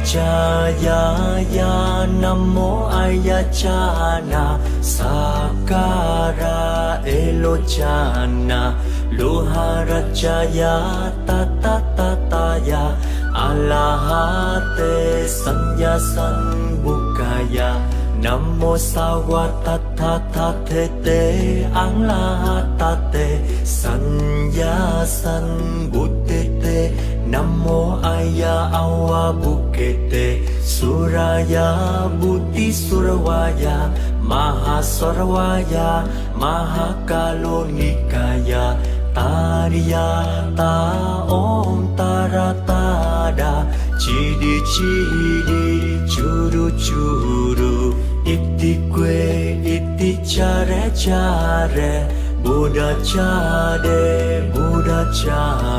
Jaya ya Namo Ayachana Sakara Elochana Lohara Jaya Tata Tataya Alahate Sanya Sanbukaya Namo Sawa Tata Tatete Anglahatate Sanya Sanbutete Namo Aya Awa Bukete Suraya Buddhi Surawaya Mahasarawaya Mahakalonikaya Tariya Ta Om Taratada Chidi Chidi Churu Churu Iti Kwe Iti Chare Chare Buddha Chade Buddha Chare